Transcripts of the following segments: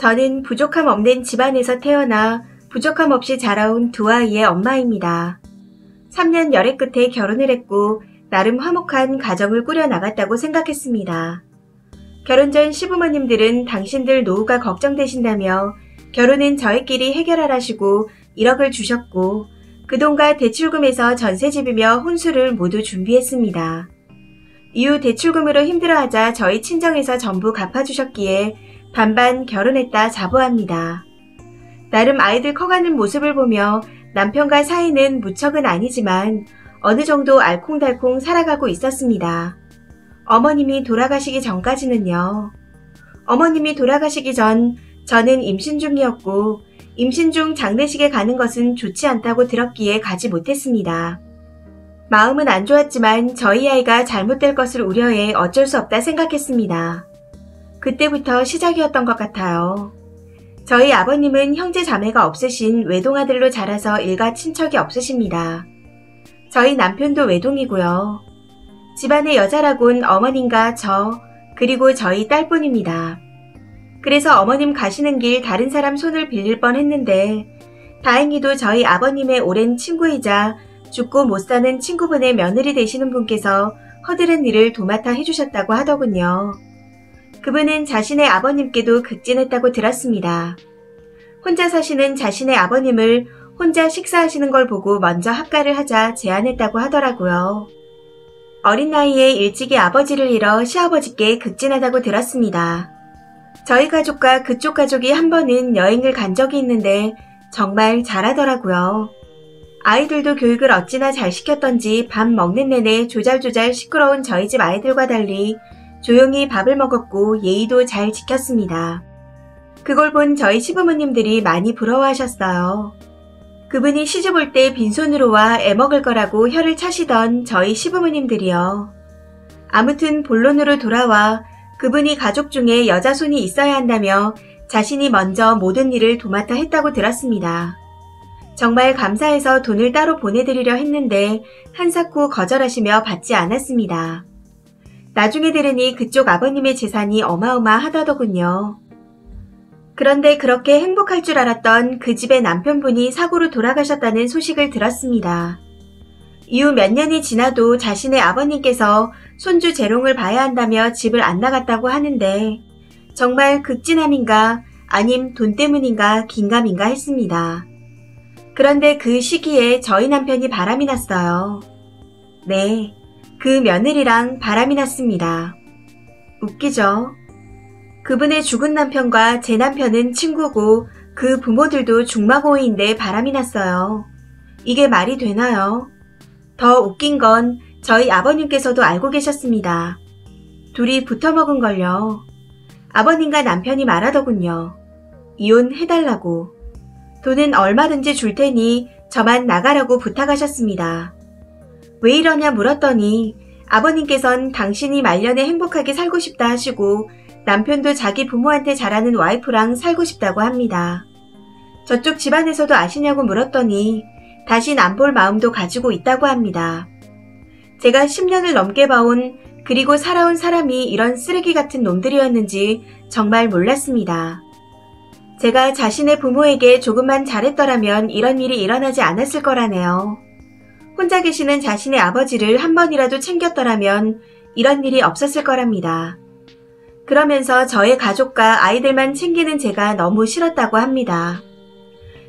저는 부족함 없는 집안에서 태어나 부족함 없이 자라온 두 아이의 엄마입니다. 3년 열애 끝에 결혼을 했고 나름 화목한 가정을 꾸려나갔다고 생각했습니다. 결혼 전 시부모님들은 당신들 노후가 걱정되신다며 결혼은 저희끼리 해결하라시고 1억을 주셨고 그 돈과 대출금에서 전세집이며 혼수를 모두 준비했습니다. 이후 대출금으로 힘들어하자 저희 친정에서 전부 갚아주셨기에 반반 결혼했다 자부합니다. 나름 아이들 커가는 모습을 보며 남편과 사이는 무척은 아니지만 어느 정도 알콩달콩 살아가고 있었습니다. 어머님이 돌아가시기 전까지는요. 어머님이 돌아가시기 전 저는 임신 중이었고 임신 중 장례식에 가는 것은 좋지 않다고 들었기에 가지 못했습니다. 마음은 안 좋았지만 저희 아이가 잘못될 것을 우려해 어쩔 수 없다 생각했습니다. 그때부터 시작이었던 것 같아요. 저희 아버님은 형제 자매가 없으신 외동아들로 자라서 일가 친척이 없으십니다. 저희 남편도 외동이고요. 집안의 여자라곤 어머님과 저, 그리고 저희 딸뿐입니다. 그래서 어머님 가시는 길 다른 사람 손을 빌릴 뻔했는데 다행히도 저희 아버님의 오랜 친구이자 죽고 못 사는 친구분의 며느리 되시는 분께서 허드렛 일을 도맡아 해주셨다고 하더군요. 그분은 자신의 아버님께도 극진했다고 들었습니다. 혼자 사시는 자신의 아버님을 혼자 식사하시는 걸 보고 먼저 합가를 하자 제안했다고 하더라고요. 어린 나이에 일찍이 아버지를 잃어 시아버지께 극진하다고 들었습니다. 저희 가족과 그쪽 가족이 한 번은 여행을 간 적이 있는데 정말 잘하더라고요. 아이들도 교육을 어찌나 잘 시켰던지 밥 먹는 내내 조잘조잘 시끄러운 저희 집 아이들과 달리 조용히 밥을 먹었고 예의도 잘 지켰습니다. 그걸 본 저희 시부모님들이 많이 부러워하셨어요. 그분이 시집 올 때 빈손으로 와 애먹을 거라고 혀를 차시던 저희 시부모님들이요. 아무튼 본론으로 돌아와 그분이 가족 중에 여자 손이 있어야 한다며 자신이 먼저 모든 일을 도맡아 했다고 들었습니다. 정말 감사해서 돈을 따로 보내드리려 했는데 한사코 거절하시며 받지 않았습니다. 나중에 들으니 그쪽 아버님의 재산이 어마어마하다더군요. 그런데 그렇게 행복할 줄 알았던 그 집의 남편분이 사고로 돌아가셨다는 소식을 들었습니다. 이후 몇 년이 지나도 자신의 아버님께서 손주 재롱을 봐야 한다며 집을 안 나갔다고 하는데 정말 극진함인가 아님 돈 때문인가 긴가민가 했습니다. 그런데 그 시기에 저희 남편이 바람이 났어요. 네, 그 며느리랑 바람이 났습니다. 웃기죠? 그분의 죽은 남편과 제 남편은 친구고 그 부모들도 중마고이인데 바람이 났어요. 이게 말이 되나요? 더 웃긴 건 저희 아버님께서도 알고 계셨습니다. 둘이 붙어먹은걸요. 아버님과 남편이 말하더군요. 이혼해달라고. 돈은 얼마든지 줄 테니 저만 나가라고 부탁하셨습니다. 왜 이러냐 물었더니 아버님께선 당신이 말년에 행복하게 살고 싶다 하시고 남편도 자기 부모한테 잘하는 와이프랑 살고 싶다고 합니다. 저쪽 집안에서도 아시냐고 물었더니 다신 안 볼 마음도 가지고 있다고 합니다. 제가 10년을 넘게 봐온 그리고 살아온 사람이 이런 쓰레기 같은 놈들이었는지 정말 몰랐습니다. 제가 자신의 부모에게 조금만 잘했더라면 이런 일이 일어나지 않았을 거라네요. 혼자 계시는 자신의 아버지를 한 번이라도 챙겼더라면 이런 일이 없었을 거랍니다. 그러면서 저의 가족과 아이들만 챙기는 제가 너무 싫었다고 합니다.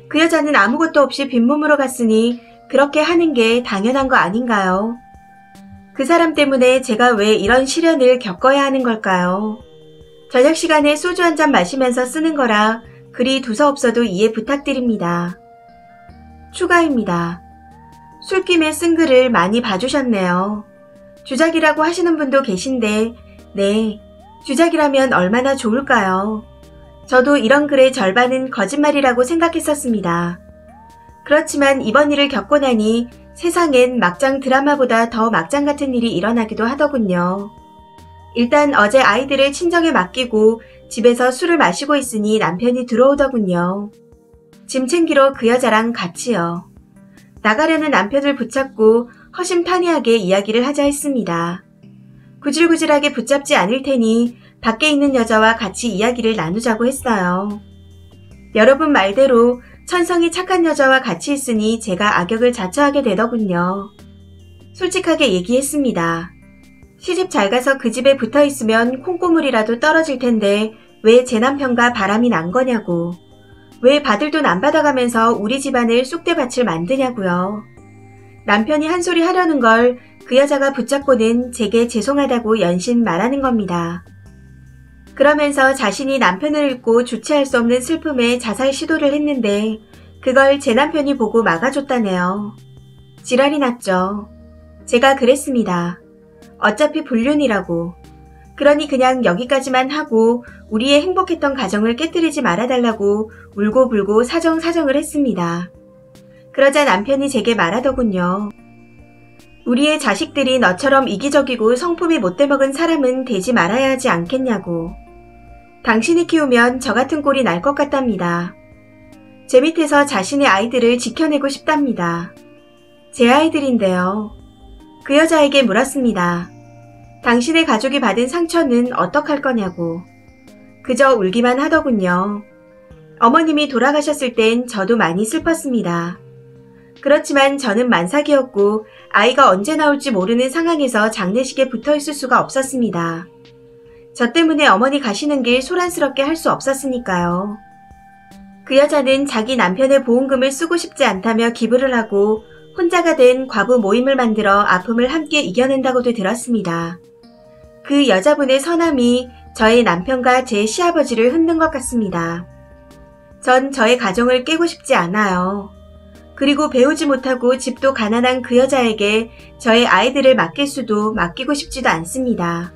그 여자는 아무것도 없이 빈몸으로 갔으니 그렇게 하는 게 당연한 거 아닌가요? 그 사람 때문에 제가 왜 이런 시련을 겪어야 하는 걸까요? 저녁 시간에 소주 한 잔 마시면서 쓰는 거라 글이 두서없어도 이해 부탁드립니다. 추가입니다. 술김에 쓴 글을 많이 봐주셨네요. 주작이라고 하시는 분도 계신데 네, 주작이라면 얼마나 좋을까요? 저도 이런 글의 절반은 거짓말이라고 생각했었습니다. 그렇지만 이번 일을 겪고 나니 세상엔 막장 드라마보다 더 막장 같은 일이 일어나기도 하더군요. 일단 어제 아이들을 친정에 맡기고 집에서 술을 마시고 있으니 남편이 들어오더군요. 짐 챙기러 그 여자랑 같이요. 나가려는 남편을 붙잡고 허심탄회하게 이야기를 하자 했습니다. 구질구질하게 붙잡지 않을 테니 밖에 있는 여자와 같이 이야기를 나누자고 했어요. 여러분 말대로 천성이 착한 여자와 같이 있으니 제가 악역을 자처하게 되더군요. 솔직하게 얘기했습니다. 시집 잘 가서 그 집에 붙어 있으면 콩고물이라도 떨어질 텐데 왜 제 남편과 바람이 난 거냐고. 왜 받을 돈 안 받아가면서 우리 집안을 쑥대밭을 만드냐고요. 남편이 한 소리 하려는 걸 그 여자가 붙잡고는 제게 죄송하다고 연신 말하는 겁니다. 그러면서 자신이 남편을 잃고 주체할 수 없는 슬픔에 자살 시도를 했는데 그걸 제 남편이 보고 막아줬다네요. 지랄이 났죠. 제가 그랬습니다. 어차피 불륜이라고. 그러니 그냥 여기까지만 하고 우리의 행복했던 가정을 깨뜨리지 말아달라고 울고불고 사정을 했습니다. 그러자 남편이 제게 말하더군요. 우리의 자식들이 너처럼 이기적이고 성품이 못돼 먹은 사람은 되지 말아야 하지 않겠냐고. 당신이 키우면 저 같은 꼴이 날 것 같답니다. 제 밑에서 자신의 아이들을 지켜내고 싶답니다. 제 아이들인데요. 그 여자에게 물었습니다. 당신의 가족이 받은 상처는 어떡할 거냐고. 그저 울기만 하더군요. 어머님이 돌아가셨을 땐 저도 많이 슬펐습니다. 그렇지만 저는 만삭이었고 아이가 언제 나올지 모르는 상황에서 장례식에 붙어 있을 수가 없었습니다. 저 때문에 어머니 가시는 길 소란스럽게 할 수 없었으니까요. 그 여자는 자기 남편의 보험금을 쓰고 싶지 않다며 기부를 하고 혼자가 된 과부 모임을 만들어 아픔을 함께 이겨낸다고도 들었습니다. 그 여자분의 선함이 저의 남편과 제 시아버지를 흔든 것 같습니다. 전 저의 가정을 깨고 싶지 않아요. 그리고 배우지 못하고 집도 가난한 그 여자에게 저의 아이들을 맡길 수도 맡기고 싶지도 않습니다.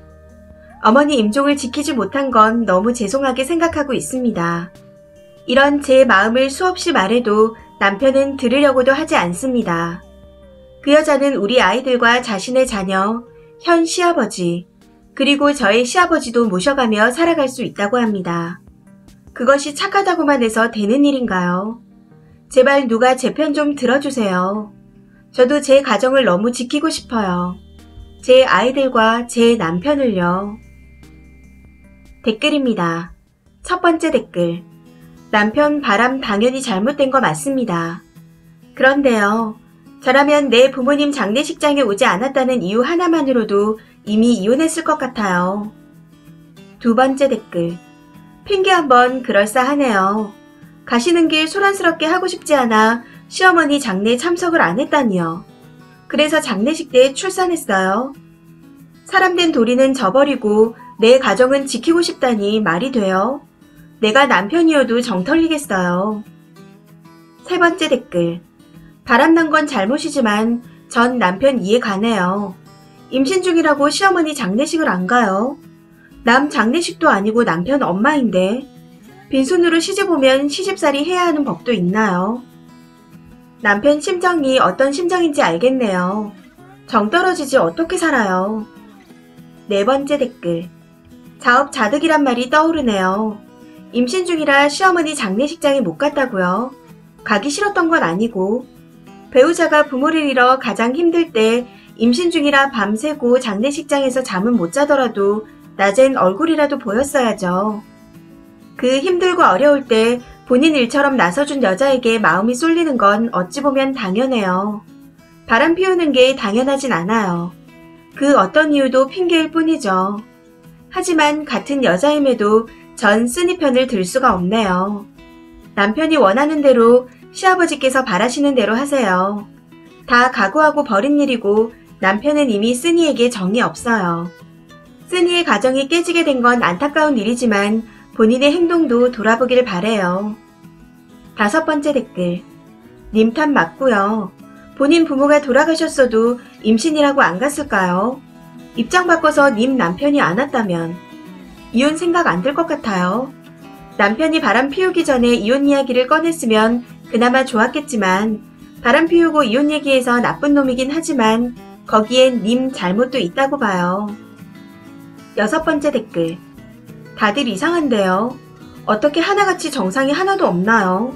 어머니 임종을 지키지 못한 건 너무 죄송하게 생각하고 있습니다. 이런 제 마음을 수없이 말해도 남편은 들으려고도 하지 않습니다. 그 여자는 우리 아이들과 자신의 자녀, 현 시아버지, 그리고 저의 시아버지도 모셔가며 살아갈 수 있다고 합니다. 그것이 착하다고만 해서 되는 일인가요? 제발 누가 제 편 좀 들어주세요. 저도 제 가정을 너무 지키고 싶어요. 제 아이들과 제 남편을요. 댓글입니다. 첫 번째 댓글. 남편 바람 당연히 잘못된 거 맞습니다. 그런데요. 저라면 내 부모님 장례식장에 오지 않았다는 이유 하나만으로도 이미 이혼했을 것 같아요. 두 번째 댓글. 핑계 한번 그럴싸하네요. 가시는 길 소란스럽게 하고 싶지 않아 시어머니 장례에 참석을 안 했다니요. 그래서 장례식 때 출산했어요. 사람된 도리는 저버리고 내 가정은 지키고 싶다니 말이 돼요? 내가 남편이어도 정 털리겠어요. 세 번째 댓글. 바람난 건 잘못이지만 전 남편 이해 가네요. 임신 중이라고 시어머니 장례식을 안 가요. 남 장례식도 아니고 남편 엄마인데 빈손으로 시집 오면 시집살이 해야 하는 법도 있나요? 남편 심정이 어떤 심정인지 알겠네요. 정 떨어지지 어떻게 살아요. 네 번째 댓글. 자업자득이란 말이 떠오르네요. 임신 중이라 시어머니 장례식장에 못 갔다고요. 가기 싫었던 건 아니고 배우자가 부모를 잃어 가장 힘들 때 임신 중이라 밤새고 장례식장에서 잠은 못 자더라도 낮엔 얼굴이라도 보였어야죠. 그 힘들고 어려울 때 본인 일처럼 나서준 여자에게 마음이 쏠리는 건 어찌 보면 당연해요. 바람 피우는 게 당연하진 않아요. 그 어떤 이유도 핑계일 뿐이죠. 하지만 같은 여자임에도 전 쓰니 편을 들 수가 없네요. 남편이 원하는 대로 시아버지께서 바라시는 대로 하세요. 다 각오하고 벌인 일이고 남편은 이미 쓰니에게 정이 없어요. 쓰니의 가정이 깨지게 된 건 안타까운 일이지만 본인의 행동도 돌아보길 바래요. 다섯 번째 댓글. 님 탓 맞고요. 본인 부모가 돌아가셨어도 임신이라고 안 갔을까요? 입장 바꿔서 님 남편이 안 왔다면 이혼 생각 안 들 것 같아요. 남편이 바람 피우기 전에 이혼 이야기를 꺼냈으면 그나마 좋았겠지만 바람 피우고 이혼 얘기해서 나쁜 놈이긴 하지만 거기엔 님 잘못도 있다고 봐요. 여섯 번째 댓글. 다들 이상한데요. 어떻게 하나같이 정상이 하나도 없나요?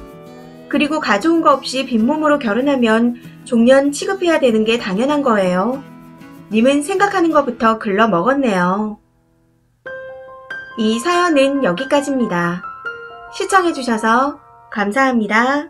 그리고 가져온 거 없이 빈몸으로 결혼하면 종년 취급해야 되는 게 당연한 거예요. 님은 생각하는 것부터 글러 먹었네요. 이 사연은 여기까지입니다. 시청해주셔서 감사합니다.